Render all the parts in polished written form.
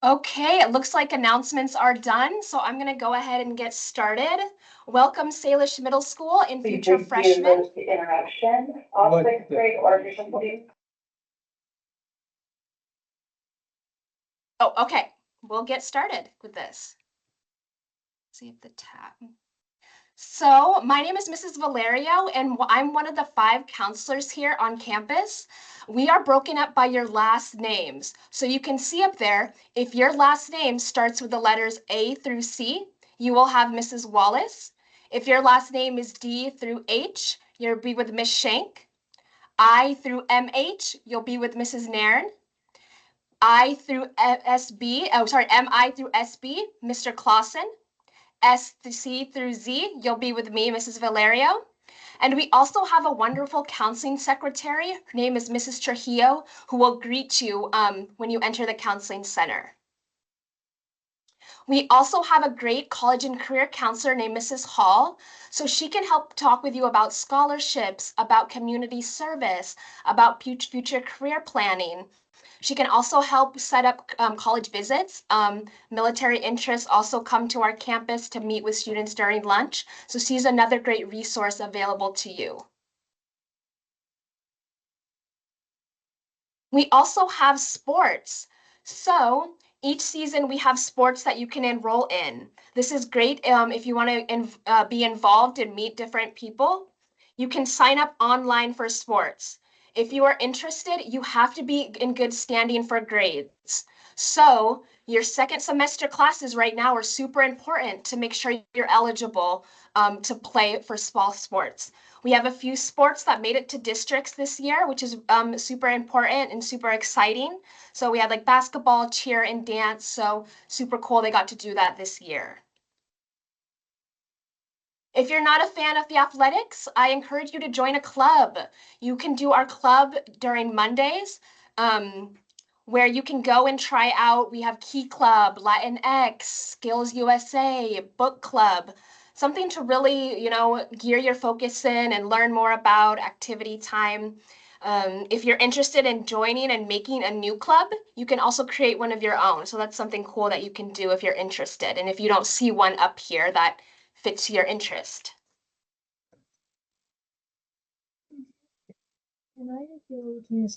Okay, it looks like announcements are done, so I'm going to go ahead and get started. Welcome, Salish Middle School and future freshmen. The interaction, all sixth grade orders, please. Oh, okay, we'll get started with this. See if the tab. So, my name is Mrs. Valerio, and I'm one of the 5 counselors here on campus. We are broken up by your last names. So, you can see up there, if your last name starts with the letters A through C, you will have Mrs. Wallace. If your last name is D through H, you'll be with Miss Shank. I through MH, you'll be with Mrs. Nairn. I through MI through SB, Mr. Clausen. S to C through Z, you'll be with me, Mrs. Valerio. And we also have a wonderful counseling secretary. Her name is Mrs. Trujillo, who will greet you when you enter the counseling center. We also have a great college and career counselor named Mrs. Hall. So she can help talk with you about scholarships, about community service, about future career planning. She can also help set up college visits. Military interests also come to our campus to meet with students during lunch. So she's another great resource available to you. We also have sports. So each season we have sports that you can enroll in. This is great if you want to be involved and meet different people. You can sign up online for sports. If you are interested, you have to be in good standing for grades. So your second semester classes right now are super important to make sure you're eligible to play for small sports. We have a few sports that made it to districts this year, which is super important and super exciting. So we had like basketball, cheer, and dance. So super cool they got to do that this year. If you're not a fan of the athletics, I encourage you to join a club. You can do our club during Mondays, where you can go and try out. We have Key Club, Latinx, Skills USA, Book Club, something to really, gear your focus in and learn more about activity time. If you're interested in joining and making a new club, you can also create one of your own. So that's something cool that you can do if you're interested. And if you don't see one up here that fits your interest.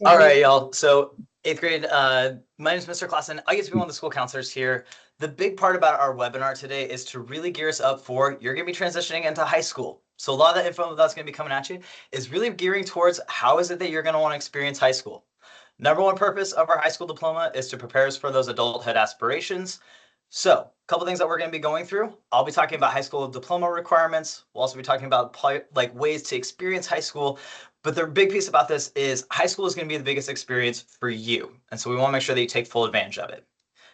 All right, y'all. So 8th grade, my name is Mr. Clausen. I get to be one of the school counselors here. The big part about our webinar today is to really gear us up for you're going to be transitioning into high school. So a lot of the info that's going to be coming at you is really gearing towards how is it that you're going to want to experience high school. Number one purpose of our high school diploma is to prepare us for those adulthood aspirations. So a couple things that we're going to be going through. I'll be talking about high school diploma requirements. We'll also be talking about like ways to experience high school. But the big piece about this is high school is going to be the biggest experience for you. And so we want to make sure that you take full advantage of it.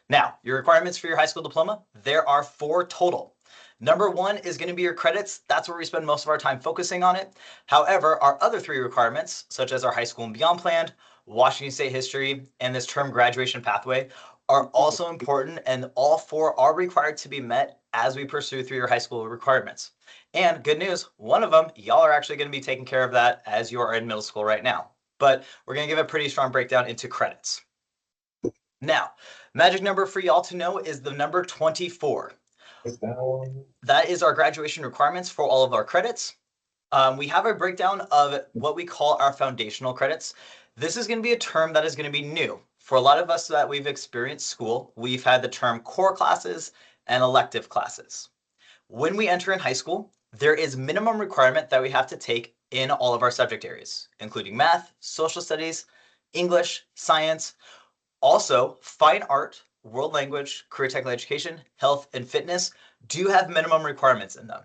Now, your requirements for your high school diploma, there are 4 total. Number 1 is going to be your credits. That's where we spend most of our time focusing on it. However, our other 3 requirements, such as our high school and beyond plan, Washington State history, and this term graduation pathway, are also important, and all 4 are required to be met as we pursue through your high school requirements. And good news, one of them, y'all are actually going to be taking care of that as you are in middle school right now. But we're going to give a pretty strong breakdown into credits. Now, magic number for y'all to know is the number 24. That is our graduation requirements for all of our credits. We have a breakdown of what we call our foundational credits. This is going to be a term that is going to be new. For a lot of us that we've experienced school, we've had the term core classes and elective classes. When we enter in high school, there is minimum requirement that we have to take in all of our subject areas, including math, social studies, English, science. Also, fine art, world language, career technical education, health, and fitness do have minimum requirements in them.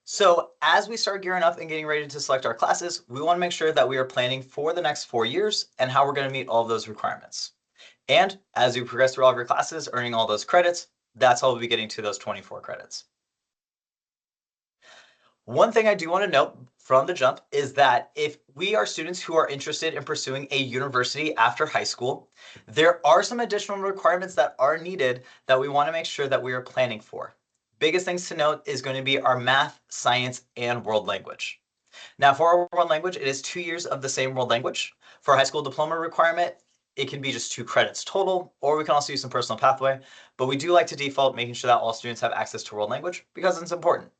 So as we start gearing up and getting ready to select our classes, we want to make sure that we are planning for the next 4 years and how we're going to meet all of those requirements. And as you progress through all of your classes, earning all those credits, that's how we'll be getting to those 24 credits. One thing I do want to note from the jump is that if we are students who are interested in pursuing a university after high school, there are some additional requirements that are needed that we want to make sure that we are planning for. Biggest things to note is going to be our math, science, and world language. Now for our world language, it is 2 years of the same world language. For a high school diploma requirement, It can be just 2 credits total, or we can also use some personal pathway, but we do like to default making sure that all students have access to world language because it's important.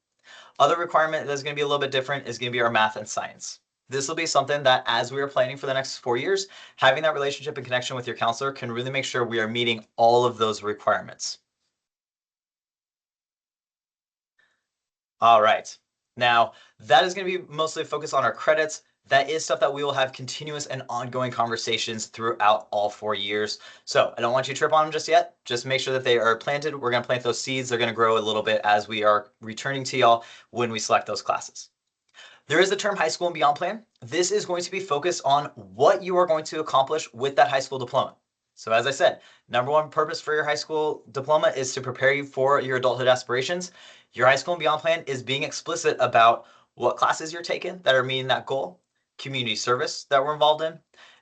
Other requirement that's going to be a little bit different is going to be our math and science. This will be something that as we are planning for the next 4 years, having that relationship and connection with your counselor can really make sure we are meeting all of those requirements. All right. Now, that is going to be mostly focused on our credits. That is stuff that we will have continuous and ongoing conversations throughout all 4 years. So I don't want you to trip on them just yet. Just make sure that they are planted. We're going to plant those seeds. They're going to grow a little bit as we are returning to y'all when we select those classes. There is the term high school and beyond plan. This is going to be focused on what you are going to accomplish with that high school diploma. So as I said, number one purpose for your high school diploma is to prepare you for your adulthood aspirations. Your high school and beyond plan is being explicit about what classes you're taking that are meeting that goal, community service that we're involved in, and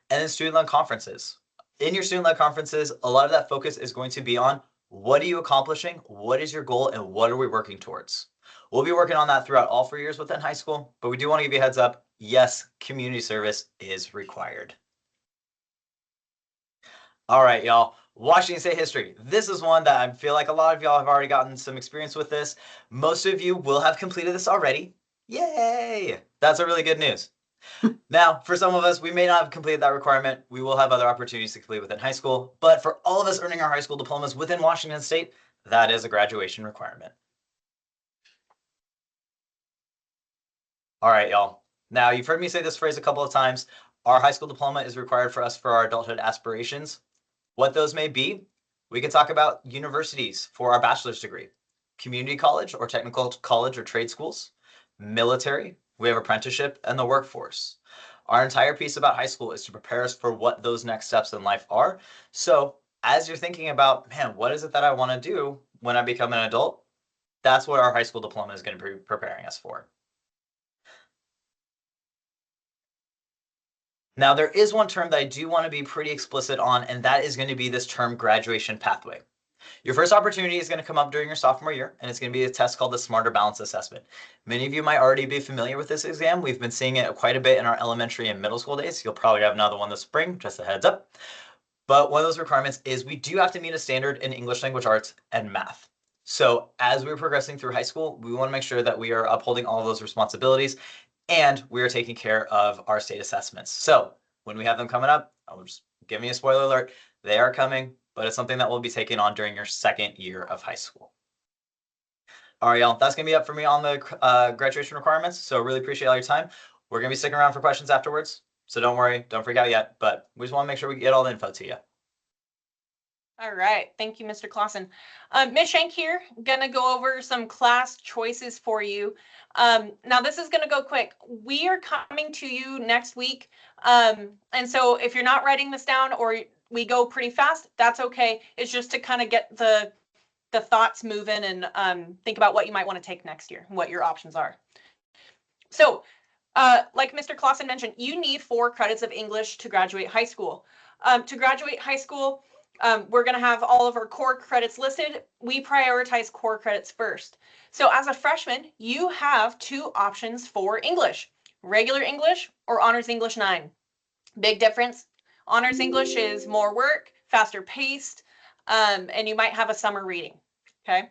then student-led conferences. In your student-led conferences, a lot of that focus is going to be on what are you accomplishing, what is your goal, and what are we working towards? We'll be working on that throughout all 4 years within high school, but we do want to give you a heads up. Yes, community service is required. All right, y'all. Washington State history. This is one that I feel like a lot of y'all have already gotten some experience with this. Most of you will have completed this already. Yay! That's a really good news. Now, for some of us, we may not have completed that requirement. We will have other opportunities to complete within high school. But for all of us earning our high school diplomas within Washington State, that is a graduation requirement. All right, y'all. Now, you've heard me say this phrase a couple of times. Our high school diploma is required for us for our adulthood aspirations. What those may be, we can talk about universities for our bachelor's degree, community college or technical college or trade schools, military, we have apprenticeship, and the workforce. Our entire piece about high school is to prepare us for what those next steps in life are. So as you're thinking about, man, what is it that I want to do when I become an adult? That's what our high school diploma is going to be preparing us for. Now, there is one term that I do want to be pretty explicit on, and that is going to be this term graduation pathway. Your first opportunity is going to come up during your sophomore year, and it's going to be a test called the Smarter Balance Assessment. Many of you might already be familiar with this exam. We've been seeing it quite a bit in our elementary and middle school days. You'll probably have another one this spring, just a heads up. But one of those requirements is we do have to meet a standard in English language arts and math. So as we're progressing through high school, we want to make sure that we are upholding all of those responsibilities and we are taking care of our state assessments. So when we have them coming up, I'll just give me a spoiler alert, they are coming, but it's something that we'll be taking on during your second year of high school. All right, y'all, that's gonna be up for me on the graduation requirements. So really appreciate all your time. We're gonna be sticking around for questions afterwards. So don't worry, don't freak out yet, but we just wanna make sure we get all the info to you. All right, thank you, Mr. Clausen. Ms. Shank here, gonna go over some class choices for you. Now this is gonna go quick. We are coming to you next week. And so if you're not writing this down or we go pretty fast, that's okay. It's just to kind of get the thoughts moving and think about what you might want to take next year, what your options are. So like Mr. Clausen mentioned, you need 4 credits of English to graduate high school. To graduate high school, we're going to have all of our core credits listed. We prioritize core credits first. So as a freshman, you have 2 options for English, regular English or Honors English 9. Big difference. Honors English is more work, faster paced, and you might have a summer reading, okay?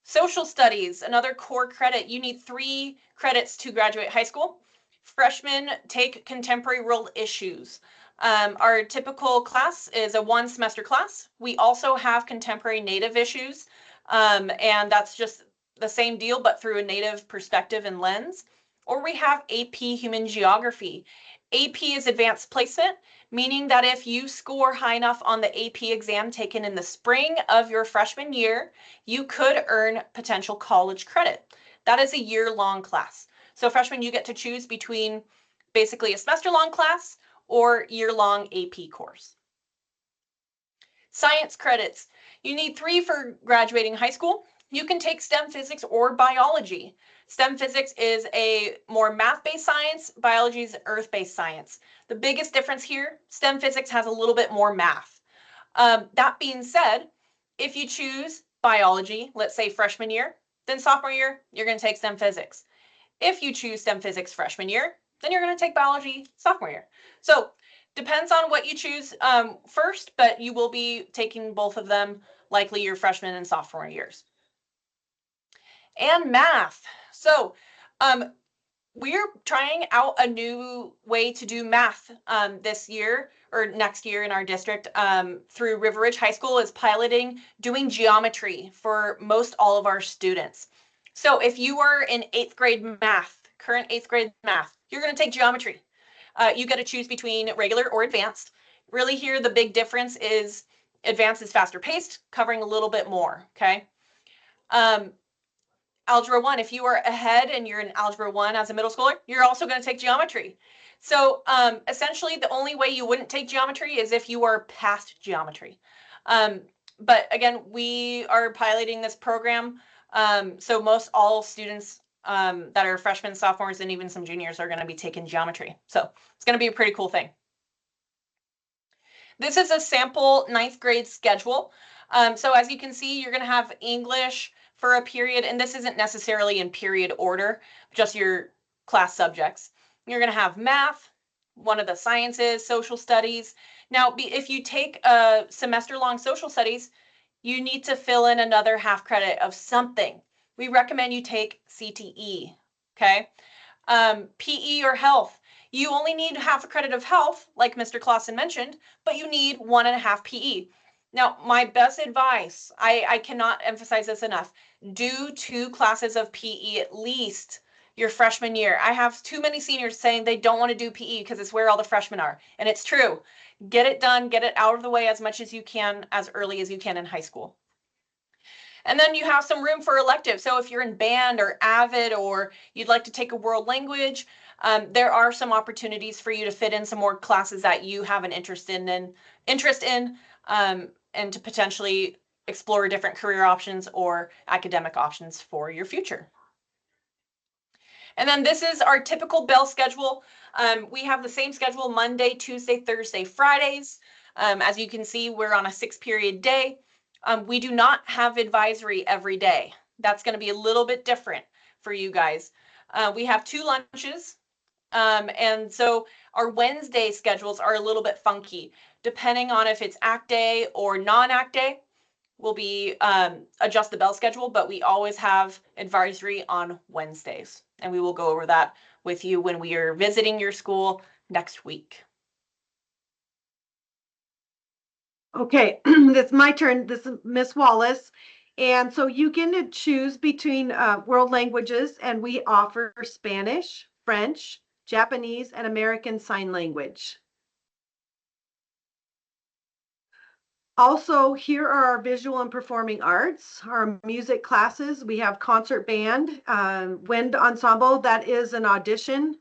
Social studies, another core credit. You need 3 credits to graduate high school. Freshmen take contemporary world issues. Our typical class is a 1-semester class. We also have contemporary native issues, and that's just the same deal, but through a native perspective and lens. Or we have AP Human Geography. AP is advanced placement, meaning that if you score high enough on the AP exam taken in the spring of your freshman year, you could earn potential college credit. That is a year-long class. So freshmen, you get to choose between basically a semester-long class or year-long AP course. Science credits. You need 3 for graduating high school. You can take STEM physics or biology. STEM physics is a more math-based science, biology is earth-based science. The biggest difference here, STEM physics has a little bit more math. That being said, if you choose biology, let's say freshman year, then sophomore year, you're going to take STEM physics. If you choose STEM physics freshman year, then you're going to take biology sophomore year. So Depends on what you choose first, but you will be taking both of them likely your freshman and sophomore years. And math. So we're trying out a new way to do math this year or next year in our district through River Ridge High School is piloting doing geometry for most all of our students. So if you are in 8th grade math, current 8th grade math, you're going to take geometry. You got to choose between regular or advanced. Really here, the big difference is advanced is faster paced, covering a little bit more, okay? Algebra 1, if you are ahead and you're in Algebra 1 as a middle schooler, you're also going to take geometry. So essentially, the only way you wouldn't take geometry is if you are past geometry. But again, we are piloting this program. So most all students that are freshmen, sophomores, and even some juniors are going to be taking geometry. So it's going to be a pretty cool thing. This is a sample 9th grade schedule. So as you can see, you're going to have English for a period, and this isn't necessarily in period order, just your class subjects. You're going to have math, one of the sciences, social studies. Now, if you take a semester-long social studies, you need to fill in another half credit of something. We recommend you take CTE, okay? PE or health. You only need half a credit of health, like Mr. Clausen mentioned, but you need 1.5 PE. Now, my best advice, I cannot emphasize this enough, do 2 classes of PE at least your freshman year. I have too many seniors saying they don't want to do PE because it's where all the freshmen are. And it's true. Get it done, get it out of the way as much as you can, as early as you can in high school. And then you have some room for electives. So if you're in band or AVID or you'd like to take a world language, there are some opportunities for you to fit in some more classes that you have an interest in and to potentially explore different career options or academic options for your future. And then this is our typical bell schedule. We have the same schedule Monday, Tuesday, Thursday, Fridays. As you can see, we're on a 6-period day. We do not have advisory every day. That's going to be a little bit different for you guys. We have 2 lunches. And so our Wednesday schedules are a little bit funky. Depending on if it's ACT day or non-ACT day, we'll be adjust the bell schedule, but we always have advisory on Wednesdays. And we will go over that with you when we are visiting your school next week. Okay, it's my turn. This is Miss Wallace. And so you can choose between world languages, and we offer Spanish, French, Japanese, and American Sign Language. Also, here are our visual and performing arts, our music classes. We have concert band, wind ensemble. That is an audition.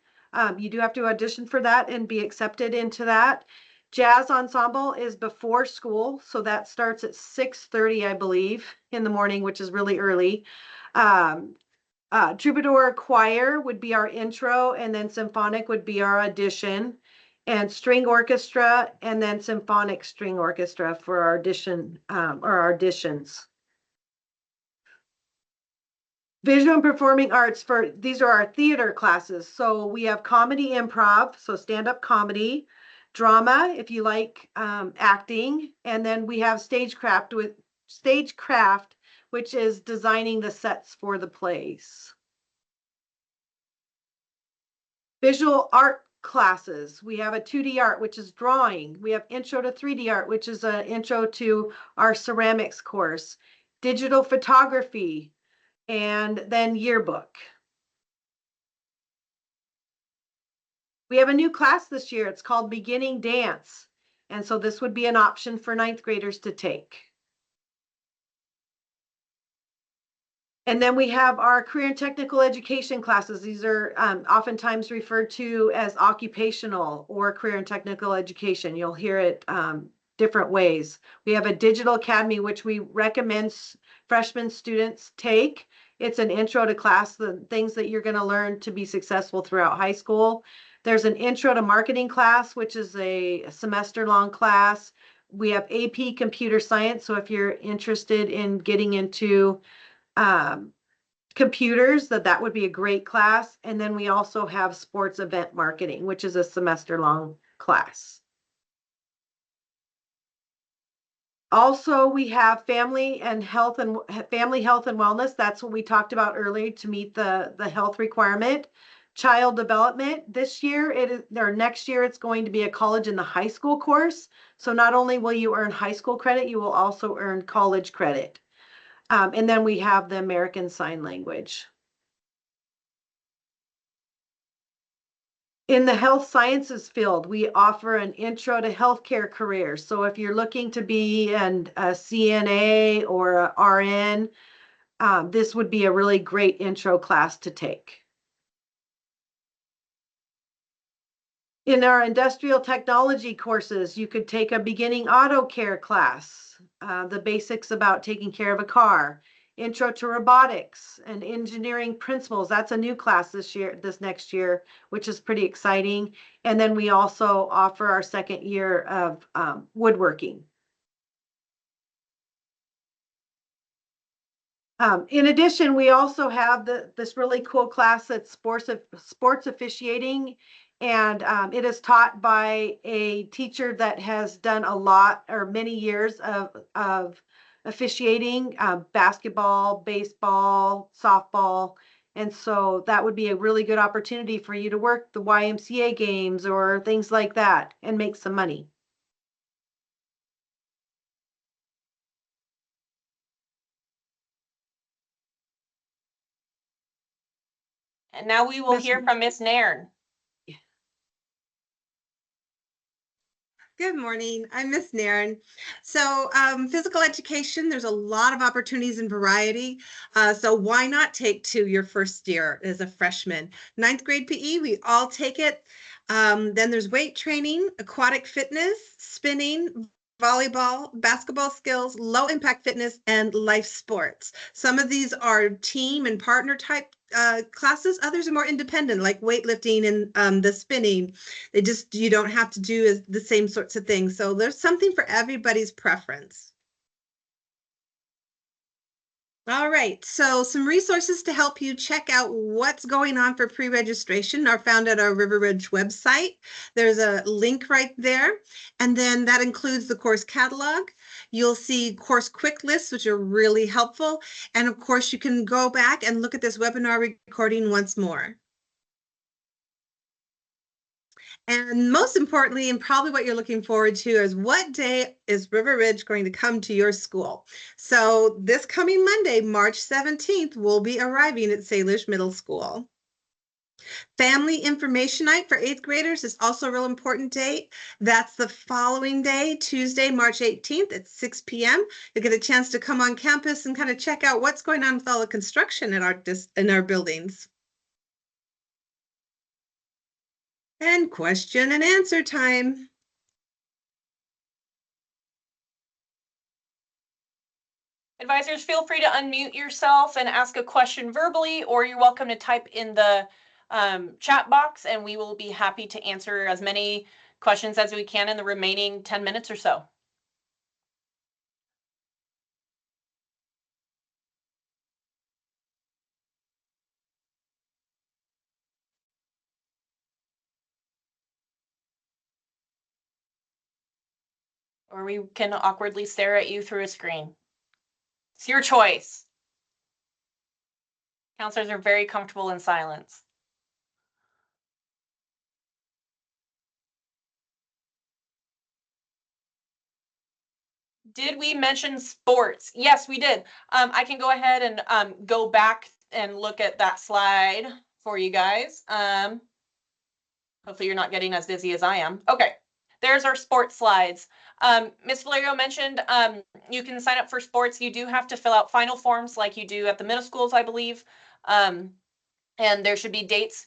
You do have to audition for that and be accepted into that. Jazz ensemble is before school, so that starts at 6:30, I believe, in the morning, which is really early. Troubadour choir would be our intro, and then symphonic would be our audition, and string orchestra, and then symphonic string orchestra for our audition or auditions. Visual and performing arts these are our theater classes. So we have comedy improv, so stand-up comedy, drama if you like acting, and then we have stagecraft, which is designing the sets for the plays. Visual art classes. We have a 2D art, which is drawing. We have intro to 3D art, which is an intro to our ceramics course. Digital photography, and then yearbook. We have a new class this year. It's called Beginning Dance. And so this would be an option for 9th graders to take. And then we have our career and technical education classes. These are oftentimes referred to as occupational or career and technical education. You'll hear it different ways. We have a digital academy, which we recommend freshman students take. It's an intro to class, the things that you're going to learn to be successful throughout high school. There's an intro to marketing class, which is a semester-long class. We have AP computer science. So if you're interested in getting into computers, that would be a great class. And then we also have sports event marketing, which is a semester-long class. Also, we have family health and wellness. That's what we talked about earlier to meet the health requirement. Child development this year, next year it's going to be a college and the high school course. So not only will you earn high school credit, you will also earn college credit. And then we have the American Sign Language. In the health sciences field, we offer an intro to healthcare career. So if you're looking to be a CNA or a RN, this would be a really great intro class to take. In our industrial technology courses, you could take a beginning auto care class, the basics about taking care of a car, intro to robotics and engineering principles. That's a new class this next year, which is pretty exciting. And then we also offer our second year of woodworking. In addition, we also have this really cool class that's sports officiating. And it is taught by a teacher that has done a lot or many years of officiating, basketball, baseball, softball. And so that would be a really good opportunity for you to work the YMCA games or things like that and make some money. And now we will Miss- hear from Miss Nairn. Good morning. I'm Miss Nairn. So physical education, there's a lot of opportunities and variety. So why not take to your first year as a freshman? 9th grade PE, we all take it. Then there's weight training, aquatic fitness, spinning, volleyball, basketball skills, low impact fitness, and life sports. Some of these are team and partner type classes. Others are more independent, like weightlifting and the spinning. You don't have to do the same sorts of things. So there's something for everybody's preference. All right, so some resources to help you check out what's going on for pre-registration are found at our River Ridge website. There's a link right there, and then that includes the course catalog. You'll see course quick lists, which are really helpful. And of course, you can go back and look at this webinar recording once more. And most importantly, and probably what you're looking forward to, is what day is River Ridge going to come to your school? So this coming Monday, March 17th, we'll be arriving at Salish Middle School. Family Information Night for 8th graders is also a real important date. That's the following day, Tuesday, March 18th at 6 p.m. You'll get a chance to come on campus and kind of check out what's going on with all the construction in our buildings. And question and answer time. Advisors, feel free to unmute yourself and ask a question verbally, or you're welcome to type in the chat box, and we will be happy to answer as many questions as we can in the remaining 10 minutes or so. Or we can awkwardly stare at you through a screen. It's your choice. Counselors are very comfortable in silence. Did we mention sports? Yes, we did. I can go ahead and go back and look at that slide for you guys. Hopefully you're not getting as dizzy as I am. Okay, there's our sports slides. Ms. Valerio mentioned you can sign up for sports. You do have to fill out final forms like you do at the middle schools, I believe. And there should be dates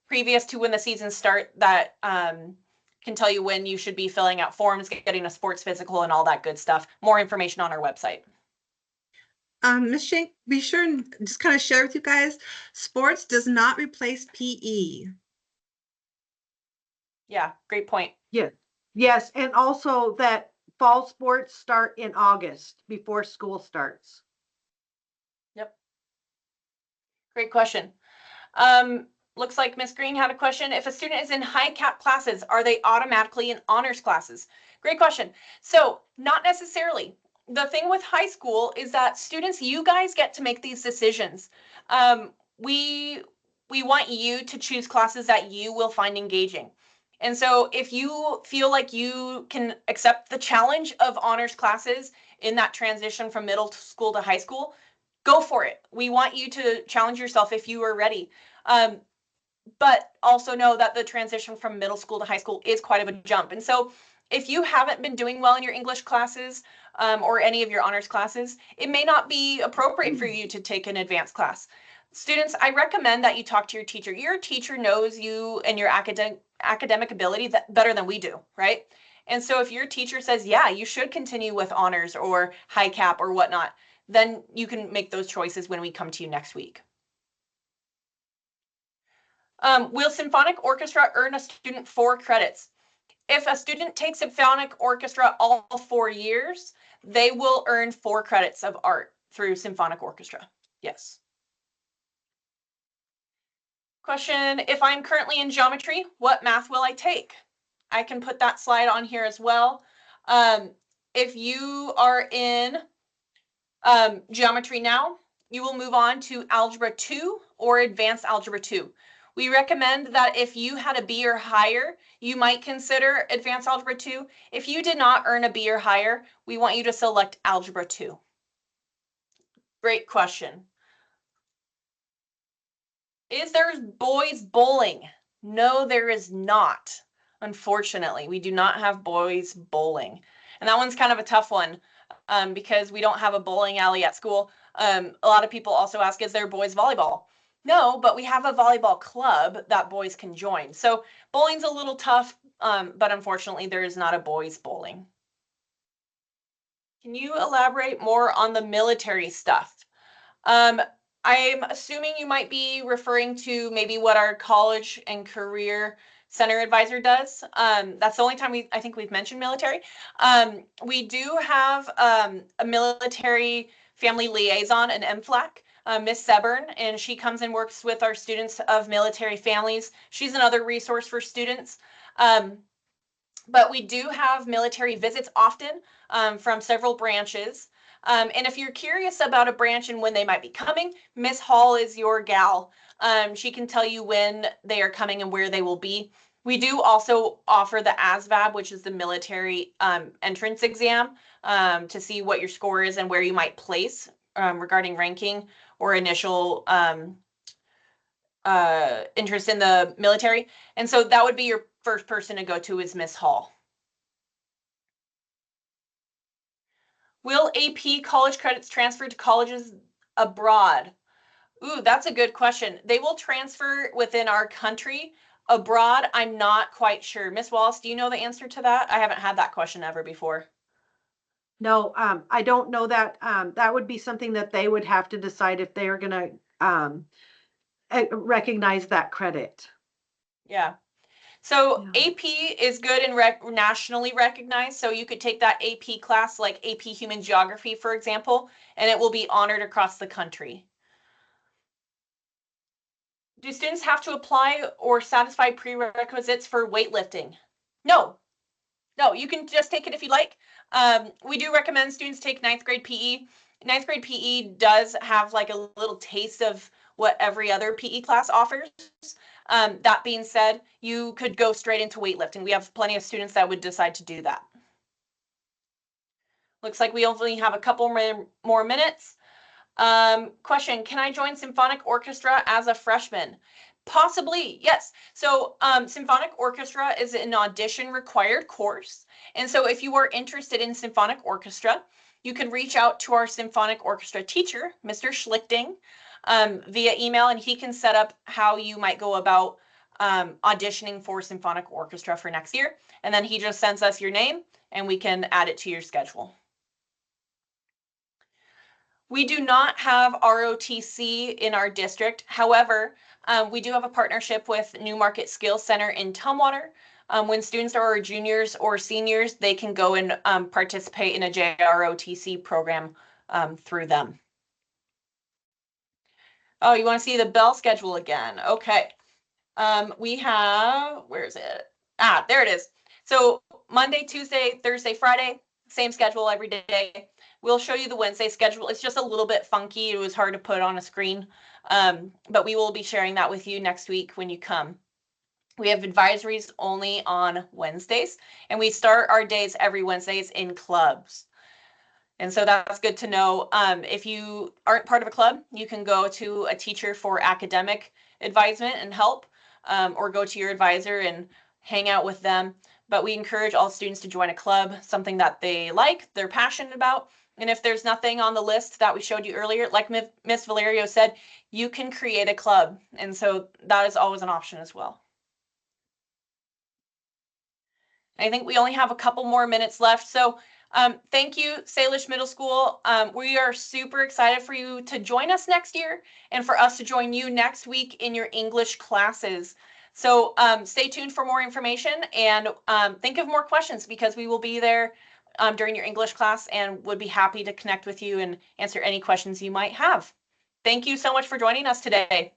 previous to when the seasons start that can tell you when you should be filling out forms, getting a sports physical, and all that good stuff. More information on our website. Ms. Shank, be sure and just kind of share with you guys, sports does not replace PE. Yeah, great point. Yeah. Yes, and also that fall sports start in August before school starts. Yep. Great question. Looks like Ms. Green had a question. If a student is in high cap classes, are they automatically in honors classes? Great question. So not necessarily. The thing with high school is that students, you guys get to make these decisions. We want you to choose classes that you will find engaging. And so if you feel like you can accept the challenge of honors classes in that transition from middle school to high school, go for it. We want you to challenge yourself if you are ready. But also know that the transition from middle school to high school is quite of a jump. And so if you haven't been doing well in your English classes or any of your honors classes, it may not be appropriate for you to take an advanced class. Students, I recommend that you talk to your teacher. Your teacher knows you and your academic ability better than we do, right? And so if your teacher says, yeah, you should continue with honors or high cap or whatnot, then you can make those choices when we come to you next week. Will symphonic orchestra earn a student 4 credits? If a student takes symphonic orchestra all 4 years, they will earn 4 credits of art through symphonic orchestra. Yes. Question, if I'm currently in geometry, what math will I take? I can put that slide on here as well. If you are in geometry now, you will move on to Algebra 2 or Advanced Algebra 2. We recommend that if you had a B or higher, you might consider Advanced Algebra 2. If you did not earn a B or higher, we want you to select Algebra 2. Great question. Is there boys bowling? No, there is not. Unfortunately, we do not have boys bowling. And that one's kind of a tough one because we don't have a bowling alley at school. A lot of people also ask, is there boys volleyball? No, but we have a volleyball club that boys can join. So bowling's a little tough, but unfortunately there is not a boys bowling. Can you elaborate more on the military stuff? I'm assuming you might be referring to maybe what our college and career center advisor does. That's the only time I think we've mentioned military. We do have a military family liaison, an MFLAC, Miss Seburn, and she comes and works with our students of military families. She's another resource for students. But we do have military visits often from several branches. And if you're curious about a branch and when they might be coming, Miss Hall is your gal. She can tell you when they are coming and where they will be. We do also offer the ASVAB, which is the military entrance exam, to see what your score is and where you might place regarding ranking or initial interest in the military. And so that would be your first person to go to is Miss Hall. Will AP college credits transfer to colleges abroad? Ooh, that's a good question. They will transfer within our country. Abroad, I'm not quite sure. Miss Wallace, do you know the answer to that? I haven't had that question ever before. No, I don't know that. That would be something that they would have to decide if they are gonna recognize that credit. Yeah. So Yeah. AP is good and nationally recognized. So you could take that AP class like AP Human Geography, for example, and it will be honored across the country. Do students have to apply or satisfy prerequisites for weightlifting? No, you can just take it if you like. We do recommend students take 9th grade PE. 9th grade PE does have like a little taste of what every other PE class offers. That being said, you could go straight into weightlifting. We have plenty of students that would decide to do that. Looks like we only have a couple more minutes. Question, can I join symphonic orchestra as a freshman? Possibly, yes. So symphonic orchestra is an audition required course. And so if you are interested in symphonic orchestra, you can reach out to our symphonic orchestra teacher, Mr. Schlichting, via email, and he can set up how you might go about auditioning for symphonic orchestra for next year. And then he just sends us your name and we can add it to your schedule. We do not have ROTC in our district. However, we do have a partnership with New Market Skills Center in Tumwater. When students are juniors or seniors, they can go and participate in a JROTC program through them. Oh, you want to see the bell schedule again? Okay. We have, where is it? Ah, there it is. So Monday, Tuesday, Thursday, Friday, same schedule every day. We'll show you the Wednesday schedule. It's just a little bit funky. It was hard to put on a screen, but we will be sharing that with you next week when you come. We have advisories only on Wednesdays, and we start our days every Wednesdays in clubs. And so that's good to know. If you aren't part of a club, you can go to a teacher for academic advisement and help, or go to your advisor and hang out with them. But we encourage all students to join a club, something that they like, they're passionate about. And if there's nothing on the list that we showed you earlier, like Miss Valerio said, you can create a club. And so that is always an option as well. I think we only have a couple more minutes left. So thank you, Salish Middle School. We are super excited for you to join us next year and for us to join you next week in your English classes. So stay tuned for more information and think of more questions, because we will be there during your English class and would be happy to connect with you and answer any questions you might have. Thank you so much for joining us today.